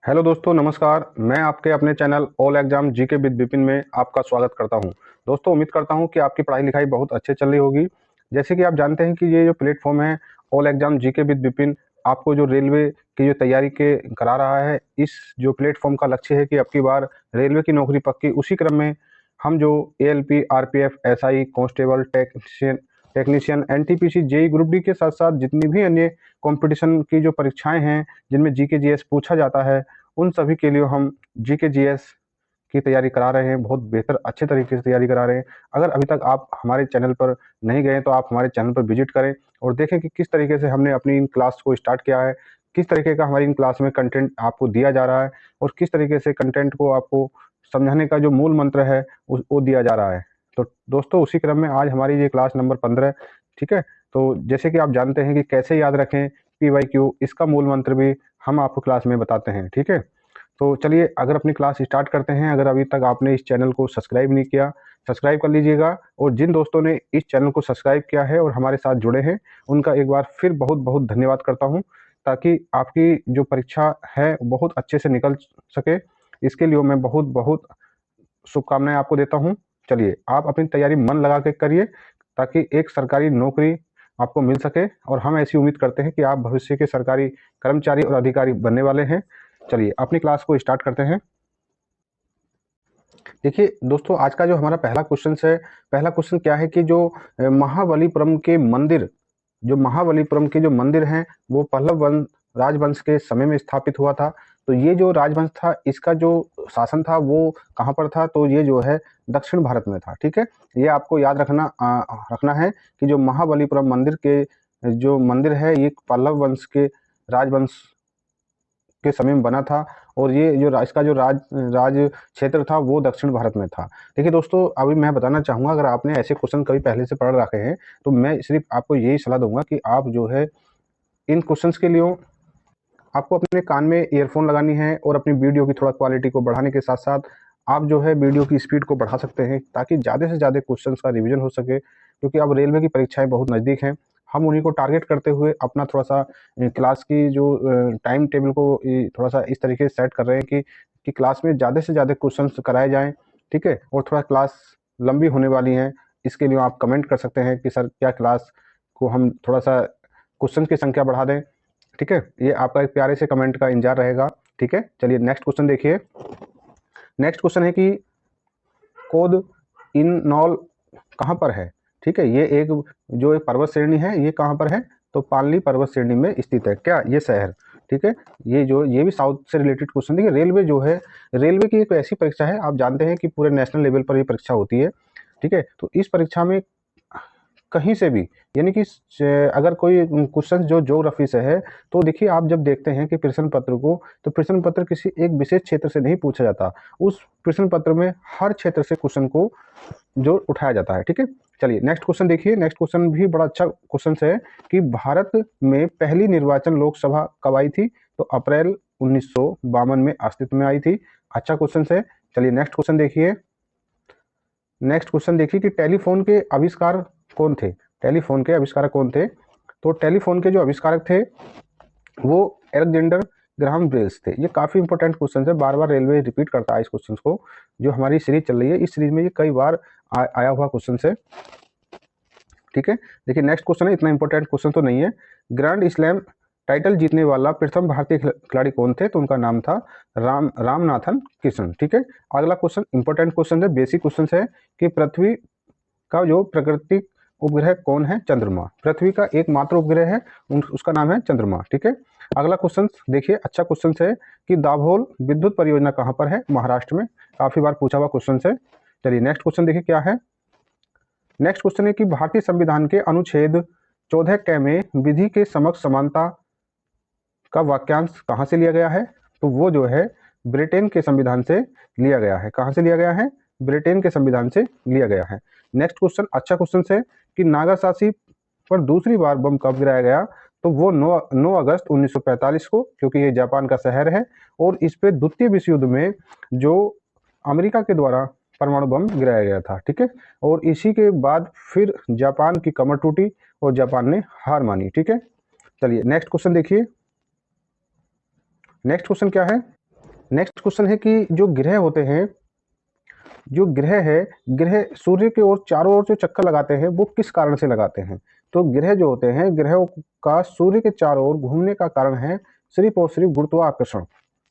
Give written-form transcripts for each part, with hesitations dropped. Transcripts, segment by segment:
Hello दोस्तों, नमस्कार। मैं आपके अपने channel all exam GK with Vipin में आपका स्वागत करता हूं। दोस्तों, उम्मीद करता हूं कि आपकी पढ़ाई लिखाई बहुत अच्छे चल रही होगी। जैसे कि आप जानते हैं कि ये जो प्लेटफॉर्म है all exam GK with Vipin, आपको जो रेलवे की जो तैयारी के करा रहा है। इस जो प्लेटफॉर्म का लक्ष्य है कि अब की बार रेलवे की नौकरी पक्की। उसी क्रम में हम जो ALP, RPF, SI, constable, technician, NTPC, JE group D के साथ साथ जितनी भी अन्य कंपटीशन की जो परीक्षाएं हैं जिनमें जीके जीएस पूछा जाता है, उन सभी के लिए हम जीके जीएस की तैयारी करा रहे हैं। बहुत बेहतर अच्छे तरीके से तैयारी करा रहे हैं। अगर अभी तक आप हमारे चैनल पर नहीं गए तो आप हमारे चैनल पर विजिट करें और देखें कि किस तरीके से हमने अपनी इन क्लास को स्टार्ट किया है, किस तरीके का हमारी इन क्लास में कंटेंट आपको दिया जा रहा है और किस तरीके से कंटेंट को आपको समझाने का जो मूल मंत्र है वो दिया जा रहा है। तो दोस्तों, उसी क्रम में आज हमारी ये क्लास नंबर 15, ठीक है। तो जैसे कि आप जानते हैं कि कैसे याद रखें PYQ, इसका मूल मंत्र भी हम आपको क्लास में बताते हैं, ठीक है। तो चलिए, अगर अपनी क्लास स्टार्ट करते हैं। अगर अभी तक आपने इस चैनल को सब्सक्राइब नहीं किया, सब्सक्राइब कर लीजिएगा। और जिन दोस्तों ने इस चैनल को सब्सक्राइब किया है और हमारे साथ जुड़े हैं, उनका एक बार फिर बहुत बहुत धन्यवाद करता हूं, ताकि आपकी जो परीक्षा है बहुत अच्छे से निकल सके। इसके लिए मैं बहुत बहुत शुभकामनाएं आपको देता हूं। चलिए, आप अपनी तैयारी मन लगा के करिए, ताकि एक सरकारी नौकरी आपको मिल सके। और हम ऐसी उम्मीद करते हैं कि आप भविष्य के सरकारी कर्मचारी और अधिकारी बनने वाले हैं। चलिए, अपनी क्लास को स्टार्ट करते हैं। देखिए दोस्तों, आज का जो हमारा पहला क्वेश्चन है, पहला क्वेश्चन क्या है कि जो महाबलीपुरम के मंदिर, जो महाबलीपुरम के जो मंदिर हैं, वो पल्लव राजवंश के समय में स्थापित हुआ था। तो ये जो राजवंश था, इसका जो शासन था वो कहाँ पर था? तो ये जो है दक्षिण भारत में था, ठीक है। ये आपको याद रखना है कि जो महाबलीपुरम मंदिर के जो मंदिर है, ये पल्लव वंश के राजवंश के समय में बना था। और ये जो इसका जो राज क्षेत्र था वो दक्षिण भारत में था। देखिए दोस्तों, अभी मैं बताना चाहूँगा, अगर आपने ऐसे क्वेश्चन कभी पहले से पढ़ रखे हैं तो मैं सिर्फ आपको यही सलाह दूंगा कि आप जो है इन क्वेश्चंस के लिए आपको अपने कान में ईयरफोन लगानी है और अपनी वीडियो की थोड़ा क्वालिटी को बढ़ाने के साथ साथ आप जो है वीडियो की स्पीड को बढ़ा सकते हैं, ताकि ज़्यादा से ज़्यादा क्वेश्चंस का रिवीजन हो सके। क्योंकि अब रेलवे की परीक्षाएं बहुत नज़दीक हैं। हम उन्हीं को टारगेट करते हुए अपना थोड़ा सा क्लास की जो टाइम टेबल को थोड़ा सा इस तरीके से सेट कर रहे हैं कि क्लास में ज़्यादा से ज़्यादा क्वेश्चन कराए जाएँ, ठीक है। और थोड़ा क्लास लंबी होने वाली है, इसके लिए आप कमेंट कर सकते हैं कि सर क्या क्लास को हम थोड़ा सा क्वेश्चन की संख्या बढ़ा दें, ठीक है। ये आपका एक प्यारे से कमेंट का इंतजार रहेगा, ठीक है। चलिए नेक्स्ट क्वेश्चन देखिए। नेक्स्ट क्वेश्चन है कि कोद इन नॉल कहाँ पर है? ठीक है, ये एक पर्वत श्रेणी है, ये कहाँ पर है? तो पालनी पर्वत श्रेणी में स्थित है क्या ये शहर? ठीक है। ये भी साउथ से रिलेटेड क्वेश्चन। देखिए, रेलवे जो है, रेलवे की एक ऐसी परीक्षा है, आप जानते हैं कि पूरे नेशनल लेवल पर ये परीक्षा होती है, ठीक है। तो इस परीक्षा में कहीं से भी, यानी कि अगर कोई क्वेश्चन जो ज्योग्राफी से है, तो देखिए आप जब देखते हैं कि प्रश्न पत्र को, तो प्रश्न पत्र किसी एक विशेष क्षेत्र से नहीं पूछा जाता। उस प्रश्न पत्र में हर क्षेत्र से क्वेश्चन को जो उठाया जाता है, ठीक है। चलिए नेक्स्ट क्वेश्चन देखिए। नेक्स्ट क्वेश्चन भी बड़ा अच्छा क्वेश्चन है कि भारत में पहली निर्वाचन लोकसभा कब आई थी? तो अप्रैल 1952 में अस्तित्व में आई थी। अच्छा क्वेश्चन है। चलिए नेक्स्ट क्वेश्चन देखिए। नेक्स्ट क्वेश्चन देखिए कि टेलीफोन के आविष्कार कौन थे? टेलीफोन के आविष्कारक कौन थे? तो टेलीफोन के जो आविष्कारक थे वो अलेक्जेंडर ग्राहम बेल्स थे। ये काफ़ी इंपॉर्टेंट क्वेश्चन है, बार बार रेलवे रिपीट करता है इस क्वेश्चन को। जो हमारी सीरीज चल रही है, इस सीरीज में ये कई बार आया हुआ क्वेश्चन है, ठीक है। देखिए नेक्स्ट क्वेश्चन है, इतना इंपॉर्टेंट क्वेश्चन तो नहीं है। ग्रैंड स्लैम टाइटल जीतने वाला प्रथम भारतीय खिलाड़ी कौन थे? तो उनका नाम था रामनाथन कृष्ण, ठीक है। अगला क्वेश्चन इंपॉर्टेंट क्वेश्चन है, बेसिक क्वेश्चन है कि पृथ्वी का जो प्राकृतिक उपग्रह कौन है? चंद्रमा। पृथ्वी का एकमात्र उपग्रह है, उसका नाम है चंद्रमा, ठीक है। अगला क्वेश्चन देखिए, अच्छा क्वेश्चन है कि दाभोल विद्युत परियोजना कहाँ पर है? महाराष्ट्र में। काफी बार पूछा हुआ क्वेश्चन है। चलिए नेक्स्ट क्वेश्चन देखिए क्या है। नेक्स्ट क्वेश्चन है कि भारतीय संविधान के अनुच्छेद 14 क में विधि के समक्ष समानता का वाक्यांश कहाँ से लिया गया है? तो वो जो है ब्रिटेन के संविधान से लिया गया है। कहाँ से लिया गया है? ब्रिटेन के संविधान से लिया गया है। नेक्स्ट क्वेश्चन अच्छा क्वेश्चन है कि नागासाकी पर दूसरी बार बम कब गिराया गया? तो वो 9 अगस्त 1945 को, क्योंकि ये जापान का शहर है और इस पे द्वितीय विश्व युद्ध में जो अमेरिका के द्वारा परमाणु बम गिराया गया था, ठीक है। और इसी के बाद फिर जापान की कमर टूटी और जापान ने हार मानी, ठीक है। चलिए नेक्स्ट क्वेश्चन देखिए। नेक्स्ट क्वेश्चन क्या है? नेक्स्ट क्वेश्चन है कि जो ग्रह होते हैं, जो ग्रह है, ग्रह सूर्य के ओर चारों ओर जो चक्कर लगाते हैं वो किस कारण से लगाते हैं? तो ग्रह जो होते हैं, ग्रहों का सूर्य के चारों ओर घूमने का कारण है सिर्फ और सिर्फ गुरुत्वाकर्षण।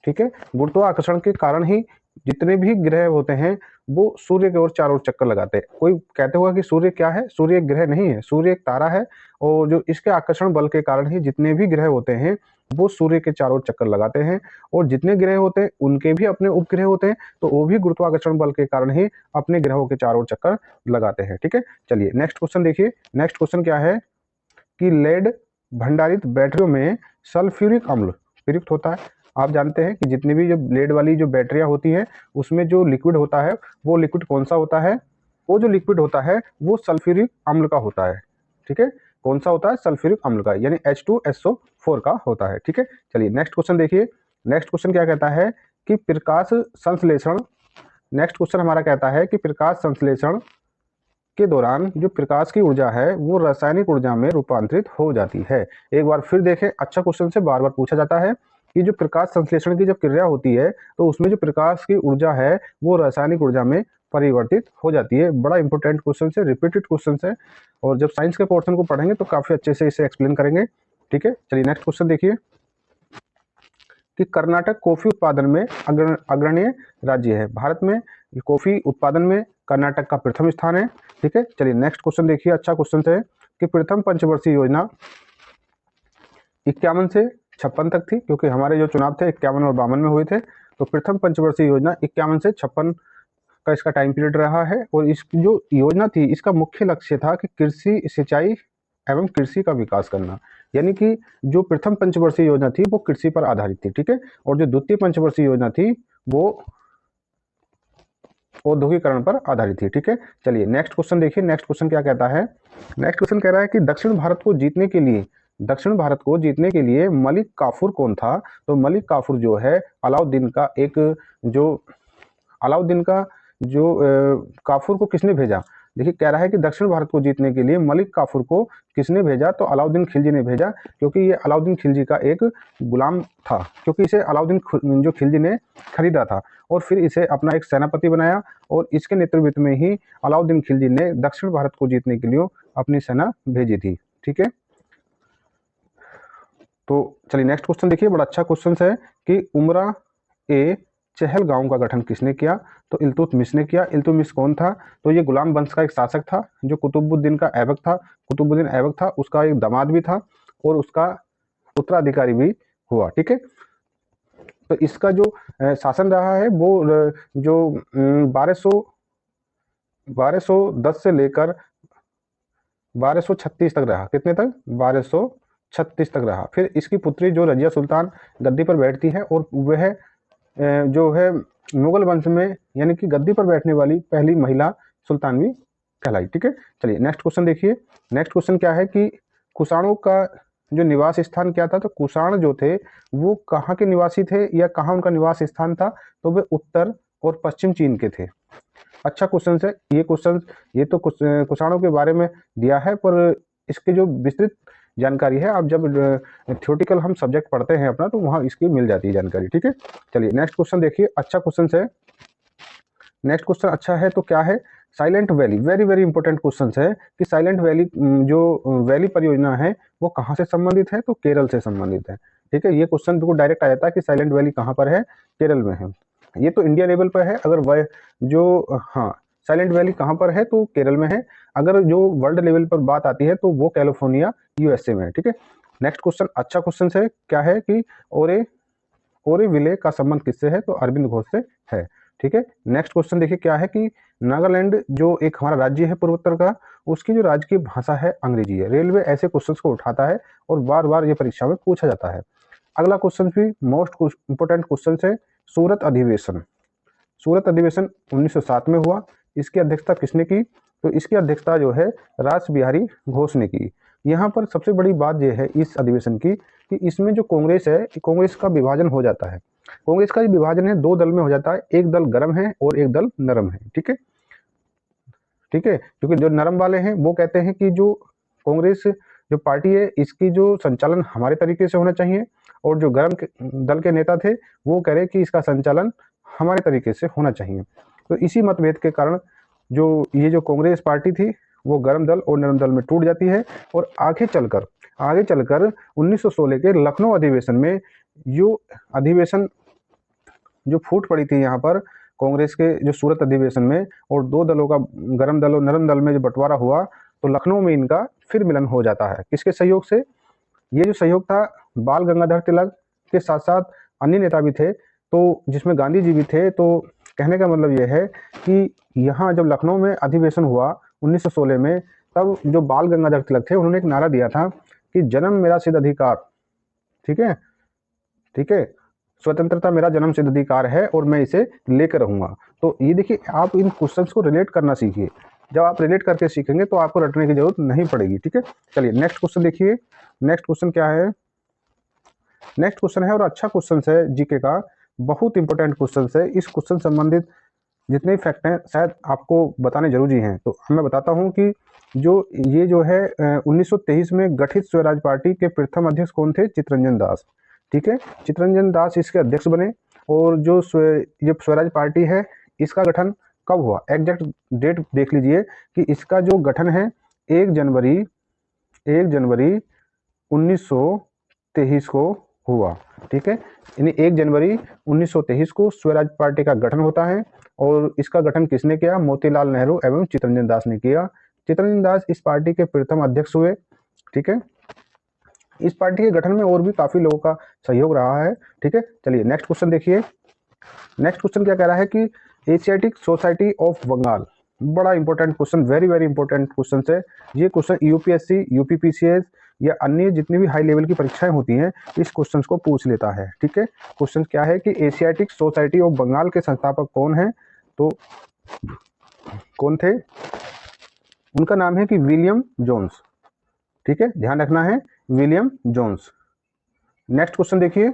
ठीक है, गुरुत्वाकर्षण के कारण ही जितने भी ग्रह होते हैं वो सूर्य के ओर चारों ओर चक्कर लगाते हैं। कोई कहते होगा कि सूर्य क्या है? सूर्य एक ग्रह नहीं है, सूर्य एक तारा है, और जो इसके आकर्षण बल के कारण ही जितने भी ग्रह होते हैं वो सूर्य के चारों ओर चक्कर लगाते हैं। और जितने ग्रह होते हैं उनके भी अपने उपग्रह होते हैं, तो वो भी गुरुत्वाकर्षण बल के कारण ही अपने ग्रहों के चारों ओर चक्कर लगाते हैं। ठीक है, चलिए नेक्स्ट क्वेश्चन देखिए। नेक्स्ट क्वेश्चन क्या है कि लेड भंडारित बैटरियों में सल्फ्यूरिक अम्ल प्रयुक्त होता है। आप जानते हैं कि जितनी भी जो लेड वाली जो बैटरियां होती है उसमें जो लिक्विड होता है वो लिक्विड कौन सा होता है? वो जो लिक्विड होता है वो सल्फ्यूरिक अम्ल का होता है। ठीक है, कौन सा होता है? सल्फ्यूरिक अम्ल का, यानी H2SO4 का होता है। ठीक है, चलिए नेक्स्ट क्वेश्चन देखिए। नेक्स्ट क्वेश्चन क्या कहता है कि प्रकाश संश्लेषण, नेक्स्ट क्वेश्चन हमारा कहता है कि प्रकाश संश्लेषण के दौरान जो प्रकाश की ऊर्जा है वो रासायनिक ऊर्जा में रूपांतरित हो जाती है। एक बार फिर देखें, अच्छा क्वेश्चन से बार बार पूछा जाता है कि जो प्रकाश संश्लेषण की जब क्रिया होती है तो उसमें जो प्रकाश की ऊर्जा है वो रासायनिक ऊर्जा में परिवर्तित हो जाती है। बड़ा इंपॉर्टेंट क्वेश्चन है, रिपीटेड क्वेश्चन है, और जब साइंस के पोर्शन को पढ़ेंगे तो काफी अच्छे से इसे एक्सप्लेन करेंगे। ठीक है, चलिए नेक्स्ट क्वेश्चन देखिए कि कर्नाटक कॉफी उत्पादन में अग्रणीय राज्य है। भारत में कॉफी उत्पादन में कर्नाटक का प्रथम स्थान है। ठीक है, चलिए नेक्स्ट क्वेश्चन देखिए। अच्छा क्वेश्चन है कि प्रथम पंचवर्षीय योजना 51 से 56 तक थी, क्योंकि हमारे जो चुनाव थे 51 और 52 में हुए थे, तो प्रथम पंचवर्षीय योजना 51 से 56 का इसका टाइम पीरियड रहा है। और इस जो योजना थी इसका मुख्य लक्ष्य था कि कृषि, सिंचाई एवं कृषि का विकास करना। यानी कि जो प्रथम पंचवर्षीय योजना थी वो कृषि पर आधारित थी। ठीक है, और जो द्वितीय पंचवर्षीय योजना थी वो औद्योगिकरण पर आधारित थी। ठीक है, चलिए नेक्स्ट क्वेश्चन देखिए। नेक्स्ट क्वेश्चन क्या कहता है? नेक्स्ट क्वेश्चन कह रहा है कि दक्षिण भारत को जीतने के लिए मलिक काफूर कौन था? तो मलिक काफूर जो है अलाउद्दीन का जो काफूर को किसने भेजा? देखिए, कह रहा है कि दक्षिण भारत को जीतने के लिए मलिक काफूर को किसने भेजा? तो अलाउद्दीन खिलजी ने भेजा, क्योंकि ये अलाउद्दीन खिलजी का एक गुलाम था, क्योंकि इसे अलाउद्दीन जो खिलजी ने खरीदा था और फिर इसे अपना एक सेनापति बनाया, और इसके नेतृत्व में ही अलाउद्दीन खिलजी ने दक्षिण भारत को जीतने के लिए अपनी सेना भेजी थी। ठीक है, तो चलिए नेक्स्ट क्वेश्चन देखिए। बड़ा अच्छा क्वेश्चन है कि उमरा ए चहलगांव का गठन किसने किया? तो इल्तुतमिश ने किया। इल्तुतमिश कौन था? तो ये गुलाम वंश का एक शासक था जो कुतुबुद्दीन का ऐबक था। कुतुबुद्दीन ऐबक था, उसका एक दामाद भी था और उसका उत्तराधिकारी भी हुआ। ठीक है, तो इसका जो शासन रहा है वो जो 1210 से लेकर 1236 तक रहा। कितने तक? 1236 तक रहा। फिर इसकी पुत्री जो रजिया सुल्तान गद्दी पर बैठती है, और वह जो है मुगल वंश में यानी कि गद्दी पर बैठने वाली पहली महिला सुल्तान भी कहलाई। ठीक है, चलिए नेक्स्ट क्वेश्चन देखिए। नेक्स्ट क्वेश्चन क्या है कि कुषाणों का जो निवास स्थान क्या था? तो कुषाण जो थे वो कहाँ के निवासी थे या कहाँ उनका निवास स्थान था? तो वे उत्तर और पश्चिम चीन के थे। अच्छा क्वेश्चन है ये क्वेश्चन। ये तो कुषाणों के बारे में दिया है, पर इसके जो विस्तृत जानकारी है आप जब थ्योरेटिकल हम सब्जेक्ट पढ़ते हैं अपना तो वहाँ इसकी मिल जाती है जानकारी। ठीक है, चलिए नेक्स्ट क्वेश्चन देखिए। अच्छा क्वेश्चन है। नेक्स्ट क्वेश्चन अच्छा है, तो क्या है? Silent valley, very very important question है कि साइलेंट वैली जो वैली परियोजना है वो कहाँ से संबंधित है? तो केरल से संबंधित है। ठीक है, ये क्वेश्चन बिल्कुल डायरेक्ट आ जाता है कि साइलेंट वैली कहाँ पर है? केरल में है। ये तो इंडिया लेवल पर है, अगर वह जो हाँ साइलेंट वैली कहाँ पर है? तो केरल में है। अगर जो वर्ल्ड लेवल पर बात आती है तो वो कैलिफोर्निया यूएसए में है। ठीक है, नेक्स्ट क्वेश्चन अच्छा क्वेश्चन है। क्या है कि ओरेविले का संबंध किससे है? तो अरविंद घोष से है। ठीक है, नेक्स्ट क्वेश्चन देखिए क्या है कि नागालैंड जो एक हमारा राज्य है पूर्वोत्तर का, उसकी जो राजकीय भाषा है अंग्रेजी है। रेलवे ऐसे क्वेश्चंस को उठाता है और बार बार ये परीक्षा में पूछा जाता है। अगला क्वेश्चन भी मोस्ट इंपोर्टेंट क्वेश्चन है। सूरत अधिवेशन, सूरत अधिवेशन 1907 में हुआ। इसकी अध्यक्षता किसने की? तो इसकी अध्यक्षता जो है रास बिहारी घोष ने की। यहाँ पर सबसे बड़ी बात यह है इस अधिवेशन की कि इसमें जो कांग्रेस है, कांग्रेस का विभाजन हो जाता है। कांग्रेस का विभाजन है, दो दल में हो जाता है, एक दल गर्म है और एक दल नरम है। ठीक है, ठीक है, क्योंकि जो नरम वाले हैं वो कहते हैं कि जो कांग्रेस जो पार्टी है इसकी जो संचालन हमारे तरीके से होना चाहिए, और जो गर्म दल के नेता थे वो कह रहे कि इसका संचालन हमारे तरीके से होना चाहिए। तो इसी मतभेद के कारण जो कांग्रेस पार्टी थी वो गर्म दल और नरम दल में टूट जाती है, और आगे चलकर 1916 के लखनऊ अधिवेशन में जो फूट पड़ी थी यहाँ पर कांग्रेस के जो सूरत अधिवेशन में, और दो दलों का गर्म दल और नरम दल में जो बंटवारा हुआ, तो लखनऊ में इनका फिर मिलन हो जाता है। किसके सहयोग से? ये जो सहयोग था बाल गंगाधर तिलक के साथ साथ अन्य नेता भी थे, तो जिसमें गांधी जी भी थे। तो कहने का मतलब ये है कि यहाँ जब लखनऊ में अधिवेशन हुआ 1916 में, तब जो बाल गंगाधर तिलक थे उन्होंने एक नारा दिया था कि जन्म मेरा सिद्ध अधिकार, ठीक है, स्वतंत्रता मेरा जन्म सिद्ध अधिकार है और मैं इसे लेकर रहूंगा। तो ये देखिए, आप इन क्वेश्चंस को रिलेट करना सीखिए। जब आप रिलेट करके सीखेंगे तो आपको रटने की जरूरत नहीं पड़ेगी, ठीक है। चलिए नेक्स्ट क्वेश्चन देखिए। नेक्स्ट क्वेश्चन क्या है? नेक्स्ट क्वेश्चन है, और अच्छा क्वेश्चन है जीके का, बहुत इंपॉर्टेंट क्वेश्चन है। इस क्वेश्चन संबंधित जितने फैक्ट हैं शायद आपको बताने जरूरी हैं। तो मैं बताता हूं कि जो है 1923 में गठित स्वराज पार्टी के प्रथम अध्यक्ष कौन थे? चित्तरंजन दास, ठीक है। चित्तरंजन दास इसके अध्यक्ष बने। और जो स्वराज पार्टी है इसका गठन कब हुआ? एग्जैक्ट डेट देख लीजिए कि इसका जो गठन है 1 जनवरी 1923 को हुआ, ठीक है। यानी 1 जनवरी 1923 को स्वराज पार्टी का गठन होता है। और इसका गठन किसने किया? मोतीलाल नेहरू एवं चित्तरंजन दास ने किया। चित्तरंजन दास इस पार्टी के प्रथम अध्यक्ष हुए, ठीक है। इस पार्टी के गठन में और भी काफी लोगों का सहयोग रहा है, ठीक है। चलिए नेक्स्ट क्वेश्चन देखिए। नेक्स्ट क्वेश्चन क्या कह रहा है कि एशियाटिक सोसाइटी ऑफ बंगाल, बड़ा important question, very very important question है ये। क्वेश्चन यूपीएससी, यूपीपीसीएस या अन्य जितनी भी हाई लेवल की परीक्षाएं होती हैं इस क्वेश्चन को पूछ लेता है, ठीक है। क्वेश्चन क्या है कि एशियाटिक सोसाइटी ऑफ बंगाल के संस्थापक कौन है? तो कौन थे? उनका नाम है कि विलियम जोन्स, ठीक है, ध्यान रखना है, विलियम जोन्स। नेक्स्ट क्वेश्चन देखिए।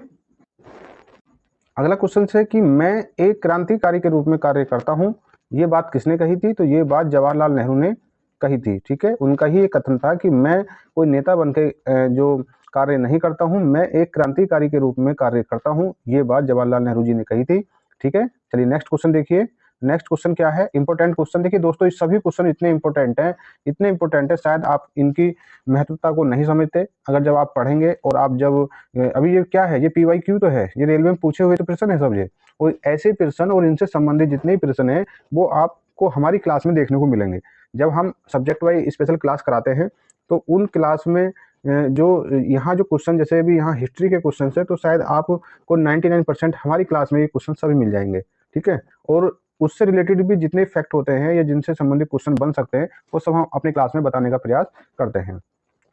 अगला क्वेश्चन है कि मैं एक क्रांतिकारी के रूप में कार्य करता हूं, ये बात किसने कही थी? तो ये बात जवाहरलाल नेहरू ने कही थी, ठीक है। उनका ही एक कथन था कि मैं कोई नेता बनके जो कार्य नहीं करता हूं, मैं एक क्रांतिकारी के रूप में कार्य करता हूं, ये बात जवाहरलाल नेहरू जी ने कही थी, ठीक है। चलिए नेक्स्ट क्वेश्चन देखिए। नेक्स्ट क्वेश्चन क्या है? Important question. देखिए दोस्तों, ये सभी क्वेश्चन इतने इंपॉर्टेंट है, शायद आप इनकी महत्वता को नहीं समझते। अगर जब आप पढ़ेंगे और आप जब अभी ये क्या है, ये PYQ तो है, ये रेलवे में पूछे हुए तो प्रश्न है सब ये, और ऐसे प्रश्न और इनसे संबंधित जितने भी प्रश्न है वो आपको हमारी क्लास में देखने को मिलेंगे। जब हम सब्जेक्ट वाइज स्पेशल क्लास कराते हैं तो उन क्लास में जो यहाँ जो क्वेश्चन, जैसे भी यहाँ हिस्ट्री के क्वेश्चन है, तो शायद आपको 99% हमारी क्लास में ये क्वेश्चन सभी मिल जाएंगे, ठीक है। और उससे रिलेटेड भी जितने फैक्ट होते हैं या जिनसे संबंधित क्वेश्चन बन सकते हैं वो सब हम अपनी क्लास में बताने का प्रयास करते हैं,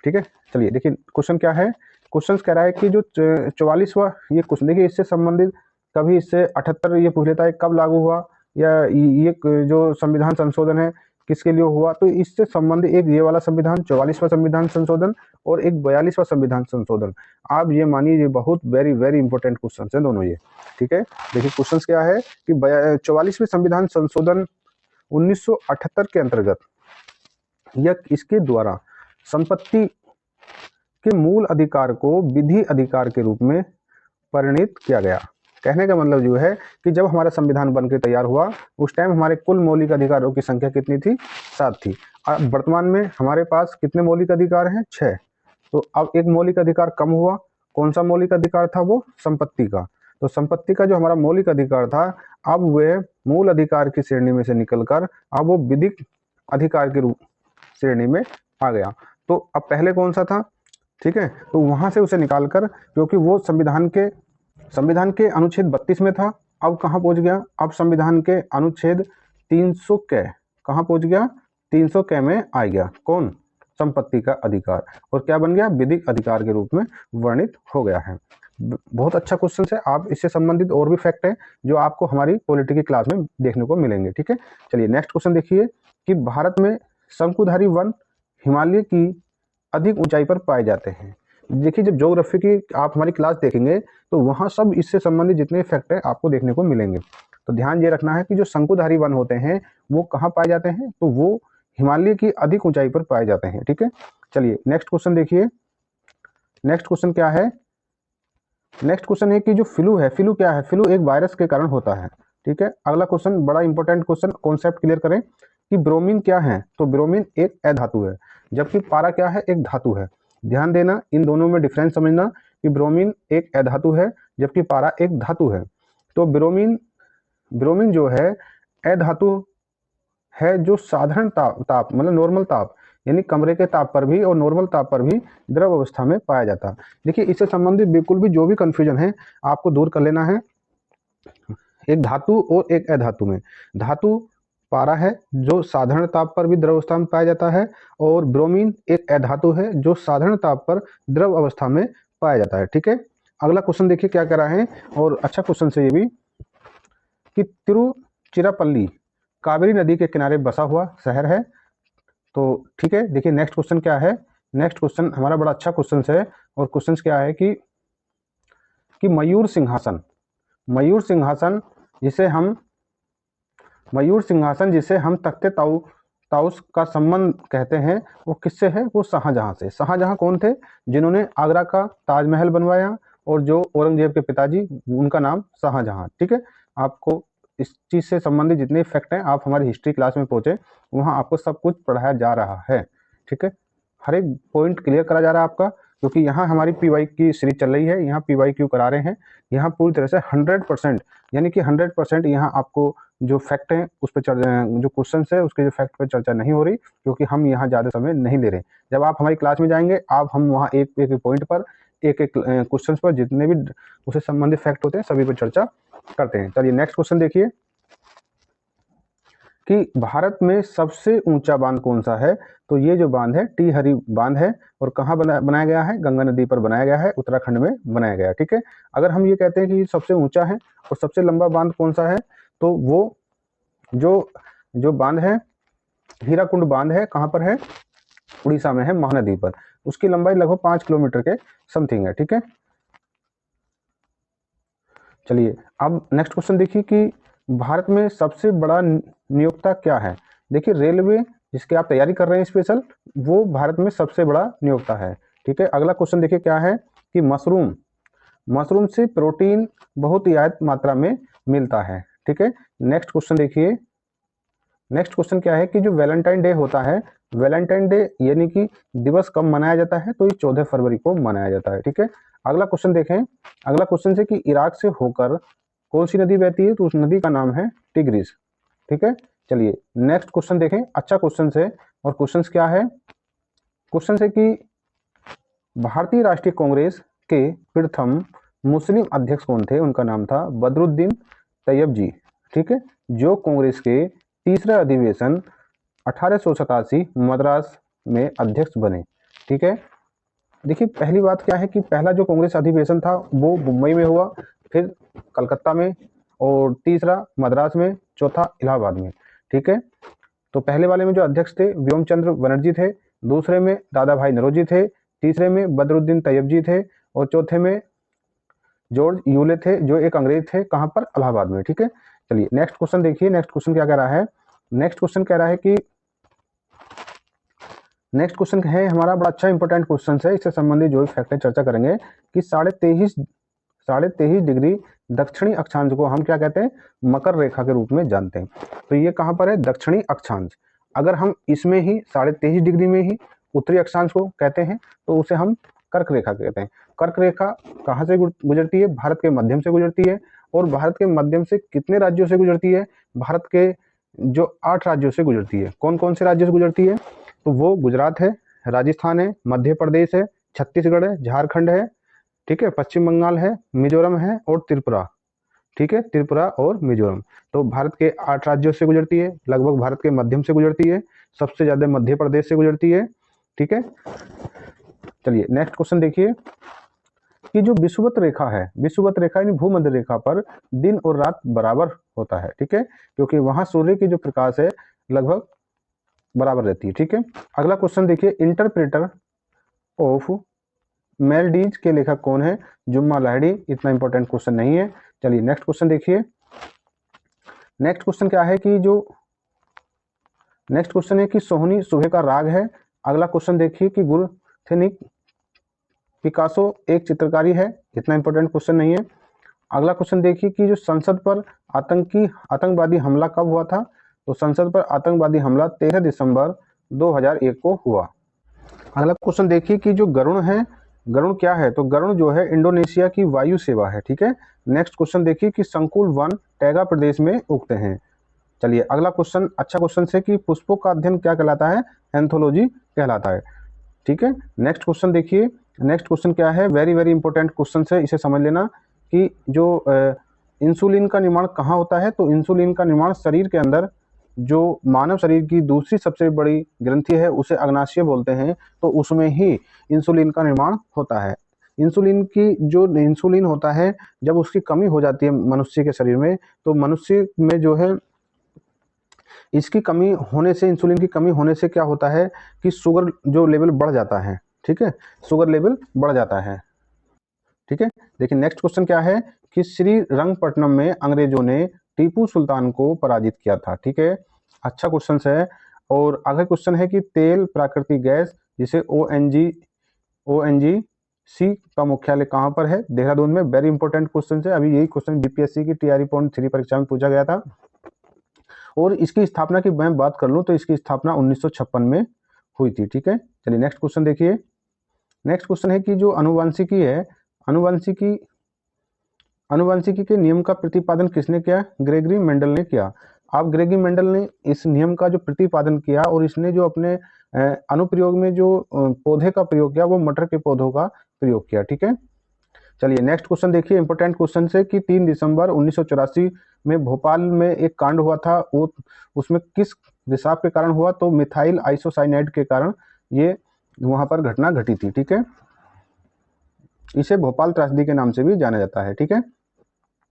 ठीक है। चलिए देखिए क्वेश्चन क्या है। क्वेश्चन कह रहा है कि जो 44वां ये क्वेश्चन, देखिए इससे संबंधित कभी इससे 78 ये पूछ लेता है कब लागू हुआ, या ये जो संविधान संशोधन है किसके लिए हुआ। तो इससे संबंधित एक ये वाला संविधान 44वां संविधान संशोधन और एक 42वां संविधान संशोधन, आप ये मानिए ये बहुत वेरी वेरी इंपॉर्टेंट क्वेश्चन है दोनों ये, ठीक है। देखिए क्वेश्चन क्या है कि 44वें संविधान संशोधन 1978 के अंतर्गत या इसके द्वारा संपत्ति के मूल अधिकार को विधि अधिकार के रूप में परिणित किया गया। कहने का मतलब जो है कि जब हमारा संविधान बनकर तैयार हुआ उस टाइम हमारे कुल मौलिक अधिकारों की संख्या कितनी थी? 7 थी। अब वर्तमान में हमारे पास कितने मौलिक अधिकार हैं? 6। तो अब एक मौलिक अधिकार कम हुआ। कौन सा मौलिक अधिकार था? वो संपत्ति का। तो संपत्ति का जो हमारा मौलिक अधिकार था, अब वह मूल अधिकार की श्रेणी में से निकलकर अब वो विधिक अधिकार के रूप श्रेणी में आ गया। तो अब पहले कौन सा था? ठीक है, तो वहां से उसे निकालकर, क्योंकि वो संविधान के अनुच्छेद 32 में था, अब कहाँ पहुंच गया? अब संविधान के अनुच्छेद 300 क कहाँ पहुंच गया? 300 क में आ गया। कौन? संपत्ति का अधिकार, और क्या बन गया? विधिक अधिकार के रूप में वर्णित हो गया है। बहुत अच्छा क्वेश्चन है। आप इससे संबंधित और भी फैक्ट है जो आपको हमारी पॉलिटी की क्लास में देखने को मिलेंगे, ठीक है। चलिए नेक्स्ट क्वेश्चन देखिए कि भारत में शंकुधारी वन हिमालय की अधिक ऊंचाई पर पाए जाते हैं। देखिए जब ज्योग्राफी की आप हमारी क्लास देखेंगे तो वहाँ सब इससे संबंधित जितने फैक्ट है आपको देखने को मिलेंगे। तो ध्यान ये रखना है कि जो शंकुधारी वन होते हैं वो कहाँ पाए जाते हैं? तो वो हिमालय की अधिक ऊंचाई पर पाए जाते हैं, ठीक है। चलिए नेक्स्ट क्वेश्चन देखिए। नेक्स्ट क्वेश्चन क्या है नेक्स्ट क्वेश्चन है कि जो फ्लू है, फ्लू क्या है? फ्लू एक वायरस के कारण होता है, ठीक है। अगला क्वेश्चन बड़ा इंपॉर्टेंट क्वेश्चन, कॉन्सेप्ट क्लियर करें कि ब्रोमीन क्या है? तो ब्रोमीन एक अधातु है, जबकि पारा क्या है? एक धातु है। ध्यान देना, इन दोनों में डिफरेंस समझना कि ब्रोमीन एक अधातु है जबकि पारा एक धातु है। तो ब्रोमीन ब्रोमीन जो है अधातु है, जो साधारण ताप मतलब नॉर्मल ताप, यानी कमरे के ताप पर भी और नॉर्मल ताप पर भी द्रव अवस्था में पाया जाता है। देखिए, इससे संबंधित बिल्कुल भी जो भी कंफ्यूजन है आपको दूर कर लेना है। एक धातु और एक अधातु में, धातु पारा है जो साधारण ताप पर भी द्रव अवस्था में पाया जाता है, और ब्रोमीन एक अधातु है जो साधारण ताप पर द्रव अवस्था में पाया जाता है, ठीक है। अगला क्वेश्चन देखिए क्या कह रहा है, और अच्छा क्वेश्चन से ये भी, कि तिरुचिरापल्ली कावेरी नदी के किनारे बसा हुआ शहर है। तो ठीक है, देखिए नेक्स्ट क्वेश्चन क्या है। नेक्स्ट क्वेश्चन हमारा बड़ा अच्छा क्वेश्चन है, और क्वेश्चन क्या है कि मयूर सिंहासन, मयूर सिंहासन जिसे हम तख्ते ताउस का संबंध कहते हैं, वो किससे है? वो शाहजहां से। शाहजहां कौन थे? जिन्होंने आगरा का ताजमहल बनवाया, और जो औरंगजेब के पिताजी, उनका नाम शाहजहां, ठीक है। आपको इस चीज से संबंधित जितने फैक्ट हैं, आप हमारी हिस्ट्री क्लास में पहुंचे, वहां आपको सब कुछ पढ़ाया जा रहा है, ठीक है। हर एक पॉइंट क्लियर करा जा रहा है आपका, क्योंकि यहाँ हमारी पीवाई की सीरीज चल रही है, यहाँ PYQ करा रहे हैं। यहाँ पूरी तरह से 100%, यानी कि 100% यहाँ आपको जो फैक्ट हैं उस पर जो क्वेश्चन है उसके जो फैक्ट पे चर्चा नहीं हो रही, क्योंकि हम यहाँ ज़्यादा समय नहीं ले रहे। जब आप हमारी क्लास में जाएंगे, आप हम वहाँ एक एक पॉइंट पर, एक एक क्वेश्चन पर जितने भी उससे संबंधित फैक्ट होते हैं सभी पर चर्चा करते हैं। चलिए नेक्स्ट क्वेश्चन देखिए, कि भारत में सबसे ऊंचा बांध कौन सा है? तो ये जो बांध है टीहरी बांध है, और कहाँ बनाया गया है? गंगा नदी पर बनाया गया है, उत्तराखंड में बनाया गया है, ठीक है। अगर हम ये कहते हैं कि सबसे ऊंचा है और सबसे लंबा बांध कौन सा है, तो वो जो बांध है, हीराकुंड बांध है, कहाँ पर है? उड़ीसा में है, महानदी पर। उसकी लंबाई लगभग 5 किलोमीटर के समथिंग है, ठीक है। चलिए अब नेक्स्ट क्वेश्चन देखिए, कि भारत में सबसे बड़ा नियोक्ता क्या है? देखिए, रेलवे जिसकी आप तैयारी कर रहे हैं स्पेशल, वो भारत में सबसे बड़ा नियोक्ता है, ठीक है। अगला क्वेश्चन देखिए क्या है, कि मशरूम से प्रोटीन बहुत ही आयत मात्रा में मिलता है, ठीक है। नेक्स्ट क्वेश्चन देखिए, नेक्स्ट क्वेश्चन क्या है, कि जो वैलेंटाइन डे होता है, वैलेंटाइन डे यानी कि दिवस कब मनाया जाता है? तो ये 14 फरवरी को मनाया जाता है, ठीक है। अगला क्वेश्चन देखें, अगला क्वेश्चन से, कि इराक से होकर कौन सी नदी बहती है? तो उस नदी का नाम है टिग्रिस, ठीक है। चलिए नेक्स्ट क्वेश्चन देखें, अच्छा क्वेश्चन है, और क्वेश्चन क्या है? क्वेश्चन है कि भारतीय राष्ट्रीय कांग्रेस के प्रथम मुस्लिम अध्यक्ष कौन थे? उनका नाम था बदरुद्दीन तैयबजी, ठीक है, जो कांग्रेस के तीसरा अधिवेशन 1887 मद्रास में अध्यक्ष बने, ठीक है। देखिए, पहली बात क्या है, कि पहला जो कांग्रेस अधिवेशन था वो मुंबई में हुआ, फिर कलकत्ता में, और तीसरा मद्रास में, चौथा इलाहाबाद में, ठीक है। तो पहले वाले में जो अध्यक्ष थे व्योम चंद्र बनर्जी थे, दूसरे में दादा भाई नौरोजी थे, तीसरे में बदरुद्दीन तैयबजी थे, और चौथे में जॉर्ज यूले थे, जो एक अंग्रेज थे, कहाँ पर? इलाहाबाद में, ठीक है। चलिए नेक्स्ट क्वेश्चन देखिए, नेक्स्ट क्वेश्चन क्या कह रहा है? नेक्स्ट क्वेश्चन कह रहा है कि नेक्स्ट क्वेश्चन है हमारा बड़ा अच्छा इंपॉर्टेंट क्वेश्चन है, इससे संबंधित जो भी फैक्ट है चर्चा करेंगे, कि 23.5 डिग्री दक्षिणी अक्षांश को हम क्या कहते हैं? मकर रेखा के रूप में जानते हैं। तो ये कहाँ पर है? दक्षिणी अक्षांश। अगर हम इसमें ही 23.5 डिग्री में ही उत्तरी अक्षांश को कहते हैं, तो उसे हम कर्क रेखा कहते हैं। कर्क रेखा कहाँ से गुजरती है? भारत के मध्यम से गुजरती है, और भारत के मध्यम से कितने राज्यों से गुजरती है? भारत के जो 8 राज्यों से गुजरती है। कौन कौन से राज्यों से गुजरती है? तो वो गुजरात है, राजस्थान है, मध्य प्रदेश है, छत्तीसगढ़ है, झारखंड है, ठीक है, पश्चिम बंगाल है, मिजोरम है, और त्रिपुरा, ठीक है, त्रिपुरा और मिजोरम। तो भारत के 8 राज्यों से गुजरती है, लगभग भारत के मध्यम से गुजरती है, सबसे ज्यादा मध्य प्रदेश से गुजरती है, ठीक है। चलिए नेक्स्ट क्वेश्चन देखिए, कि जो विषुवत रेखा है, विषुवत रेखा यानी भूमध्य रेखा पर दिन और रात बराबर होता है, ठीक है, क्योंकि वहां सूर्य की जो प्रकाश है लगभग बराबर रहती है, ठीक है। अगला क्वेश्चन देखिए, इंटरप्रेटर ऑफ मेलडीज के लेखक कौन है? जुम्मा लाहिड़ी। इतना इंपॉर्टेंट क्वेश्चन नहीं है। चलिए नेक्स्ट क्वेश्चन देखिए, नेक्स्ट क्वेश्चन क्या है, कि जो नेक्स्ट क्वेश्चन है कि सोहनी सुबह का राग है। अगला क्वेश्चन देखिए, कि गुरथेनिक पिकासो एक चित्रकारी है, इतना इंपॉर्टेंट क्वेश्चन नहीं है। अगला क्वेश्चन देखिए कि जो संसद पर आतंकवादी हमला कब हुआ था? तो संसद पर आतंकवादी हमला 13 दिसंबर 2001 को हुआ। अगला क्वेश्चन देखिए कि जो गरुड़ है, गरुड़ क्या है? तो गरुड़ जो है इंडोनेशिया की वायु सेवा है, ठीक है। नेक्स्ट क्वेश्चन देखिए कि संकुल वन टैगा प्रदेश में उगते हैं। चलिए अगला क्वेश्चन अच्छा क्वेश्चन से कि पुष्पों का अध्ययन क्या कहलाता है? एंथोलॉजी कहलाता है, ठीक है। नेक्स्ट क्वेश्चन देखिए, नेक्स्ट क्वेश्चन क्या है? वेरी वेरी इंपॉर्टेंट क्वेश्चन है, इसे समझ लेना कि जो इंसुलिन का निर्माण कहाँ होता है? तो इंसुलिन का निर्माण शरीर के अंदर, जो मानव शरीर की दूसरी सबसे बड़ी ग्रंथि है उसे अग्नाशय बोलते हैं, तो उसमें ही इंसुलिन का निर्माण होता है। इंसुलिन की जो इंसुलिन होता है, जब उसकी कमी हो जाती है मनुष्य के शरीर में, तो मनुष्य में जो है इसकी कमी होने से, इंसुलिन की कमी होने से क्या होता है कि शुगर जो लेवल बढ़ जाता है, ठीक है, शुगर लेवल बढ़ जाता है, ठीक है। देखिए नेक्स्ट क्वेश्चन क्या है कि श्रीरंगपट्टनम में अंग्रेजों ने टीपू सुल्तान को पराजित किया था, ठीक है। अच्छा क्वेश्चन है। और अगला क्वेश्चन है कि तेल प्राकृतिक गैस जिसे ONGC का मुख्यालय कहाँ पर है? देहरादून में। वेरी इंपॉर्टेंट क्वेश्चन है, अभी यही क्वेश्चन BPSC की TRE.3 परीक्षा में पूछा गया था। और इसकी स्थापना की मैं बात कर लूँ तो इसकी स्थापना 1956 में हुई थी, ठीक है। चलिए नेक्स्ट क्वेश्चन देखिए। नेक्स्ट क्वेश्चन है कि जो अनुवांशिकी है, अनुवांशिकी के नियम का प्रतिपादन किसने किया? ग्रेगरी मेंडल ने किया। अब ग्रेगरी मेंडल ने इस नियम का जो प्रतिपादन किया और इसने जो अपने अनुप्रयोग में जो पौधे का प्रयोग किया वो मटर के पौधों का प्रयोग किया, ठीक है। चलिए नेक्स्ट क्वेश्चन देखिए, इंपॉर्टेंट क्वेश्चन से कि 3 दिसंबर 1984 में भोपाल में एक कांड हुआ था, वो उसमें किस रिसाव के कारण हुआ? तो मिथाइल आइसोसाइनाइड के कारण ये वहां पर घटना घटी थी, ठीक है। इसे भोपाल त्रासदी के नाम से भी जाना जाता है, ठीक है।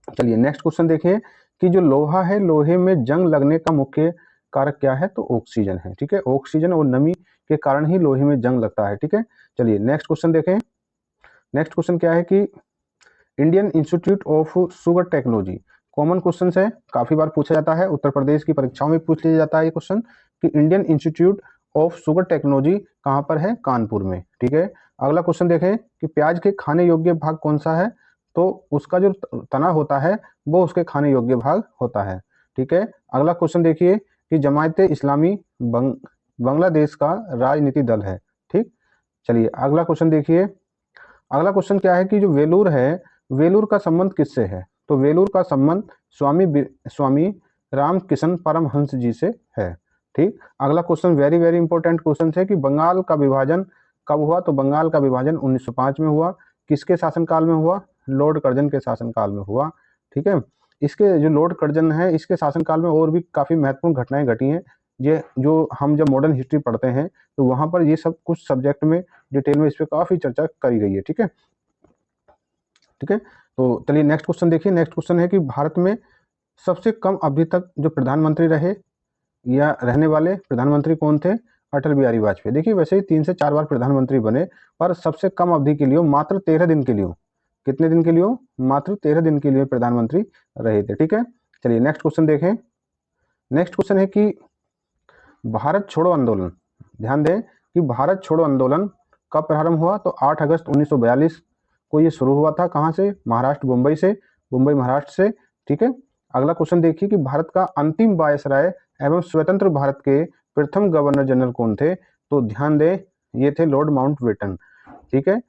चलिए नेक्स्ट क्वेश्चन देखिए कि जो लोहा है, लोहे में जंग लगने का मुख्य कारक क्या है? तो ऑक्सीजन है, ठीक है। ऑक्सीजन और नमी के कारण ही लोहे में जंग लगता है, ठीक है। चलिए नेक्स्ट क्वेश्चन देखें। नेक्स्ट क्वेश्चन क्या है कि Indian institute of sugar technology, common question है, काफी बार पूछा जाता है, उत्तर प्रदेश की परीक्षाओं में पूछ लिया जाता है ये क्वेश्चन कि Indian institute of sugar technology कहाँ पर है? कानपुर में, ठीक है। अगला क्वेश्चन देखें कि प्याज के खाने योग्य भाग कौन सा है? तो उसका जो तना होता है वो उसके खाने योग्य भाग होता है, ठीक है। अगला क्वेश्चन देखिए कि जमायत इस्लामी बांग्लादेश का राजनीति दल है, ठीक। चलिए अगला क्वेश्चन देखिए। अगला क्वेश्चन क्या है कि जो वेलूर है, वेलूर का संबंध किससे है? तो वेलूर का संबंध स्वामी रामकिशन परमहंस जी से है, ठीक। अगला question very very important question है कि बंगाल का विभाजन कब हुआ? तो बंगाल का विभाजन 1905 में हुआ। किसके शासनकाल में हुआ? लॉर्ड कर्जन के शासनकाल में हुआ, ठीक है। इसके जो लॉर्ड कर्जन है, इसके शासनकाल में और भी काफी महत्वपूर्ण घटनाएं घटी हैं, ये जो हम जब मॉडर्न हिस्ट्री पढ़ते हैं तो वहां पर ये सब कुछ सब्जेक्ट में डिटेल में इस पर काफी चर्चा करी गई है, ठीक है, ठीक है। तो चलिए नेक्स्ट क्वेश्चन देखिए। नेक्स्ट क्वेश्चन है कि भारत में सबसे कम अवधि तक जो प्रधानमंत्री रहे या रहने वाले प्रधानमंत्री कौन थे? अटल बिहारी वाजपेयी। देखिए वैसे ही 3 से 4 बार प्रधानमंत्री बने, पर सबसे कम अवधि के लिए मात्र 13 दिन के लिए, कितने दिन के लिए? मात्र 13 दिन के लिए प्रधानमंत्री रहे थे, ठीक है। चलिए नेक्स्ट क्वेश्चन देखें। नेक्स्ट क्वेश्चन है कि भारत छोड़ो आंदोलन, ध्यान दें कि भारत छोड़ो आंदोलन कब प्रारंभ हुआ? तो 8 अगस्त 1942 को ये शुरू हुआ था। कहाँ से? महाराष्ट्र, मुंबई से, मुंबई महाराष्ट्र से, ठीक है। अगला क्वेश्चन देखिए कि भारत का अंतिम वायसराय एवं स्वतंत्र भारत के प्रथम गवर्नर जनरल कौन थे? तो ध्यान दें ये थे लॉर्ड माउंटबेटन, ठीक है।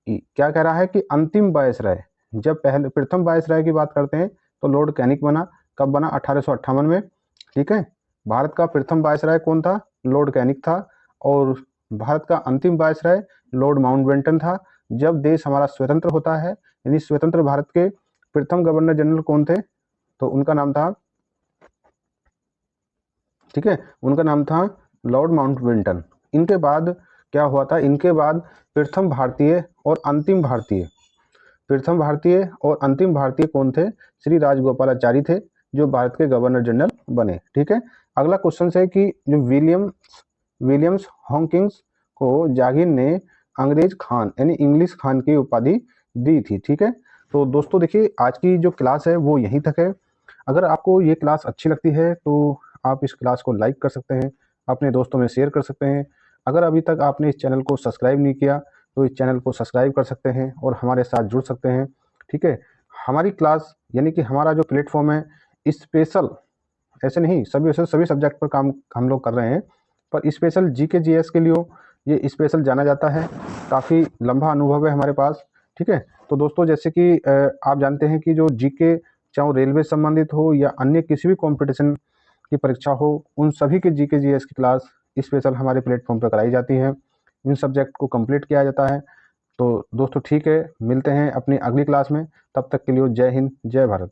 क्या कह रहा है कि अंतिम वायसराय, जब पहले प्रथम वायसराय की बात करते हैं तो लॉर्ड कैनिंग बना। कब बना? 1858 में, ठीक है। भारत का प्रथम वायसराय कौन था? लॉर्ड कैनिंग था। और भारत का अंतिम वायसराय लॉर्ड माउंटबेटन था। जब देश हमारा स्वतंत्र होता है, यानी स्वतंत्र भारत के प्रथम गवर्नर जनरल कौन थे? तो उनका नाम था, ठीक है, उनका नाम था लॉर्ड माउंटबेटन। इनके बाद क्या हुआ था? इनके बाद प्रथम भारतीय और अंतिम भारतीय कौन थे? श्री राजगोपालाचारी थे, जो भारत के गवर्नर जनरल बने, ठीक है। अगला क्वेश्चन है कि जो विलियम्स हॉकिंस को जागीर ने अंग्रेज खान यानी इंग्लिश खान की उपाधि दी थी, ठीक है। तो दोस्तों देखिए आज की जो क्लास है वो यहीं तक है। अगर आपको ये क्लास अच्छी लगती है तो आप इस क्लास को लाइक कर सकते हैं, अपने दोस्तों में शेयर कर सकते हैं। अगर अभी तक आपने इस चैनल को सब्सक्राइब नहीं किया तो इस चैनल को सब्सक्राइब कर सकते हैं और हमारे साथ जुड़ सकते हैं। ठीक है, हमारी क्लास यानी कि हमारा जो प्लेटफॉर्म है स्पेशल, ऐसे नहीं सभी सब्जेक्ट पर काम हम लोग कर रहे हैं, पर स्पेशल जीके जीएस के लिए ये स्पेशल जाना जाता है। काफ़ी लंबा अनुभव है हमारे पास। ठीक है, तो दोस्तों जैसे कि आप जानते हैं कि जो जीके, चाहे वो रेलवे संबंधित हो या अन्य किसी भी कंपटीशन की परीक्षा हो, उन सभी के जीके जीएस की क्लास स्पेशल हमारे प्लेटफॉर्म पर कराई जाती है। इन सब्जेक्ट को कंप्लीट किया जाता है। तो दोस्तों ठीक है, मिलते हैं अपनी अगली क्लास में। तब तक के लिए जय हिंद, जय भारत।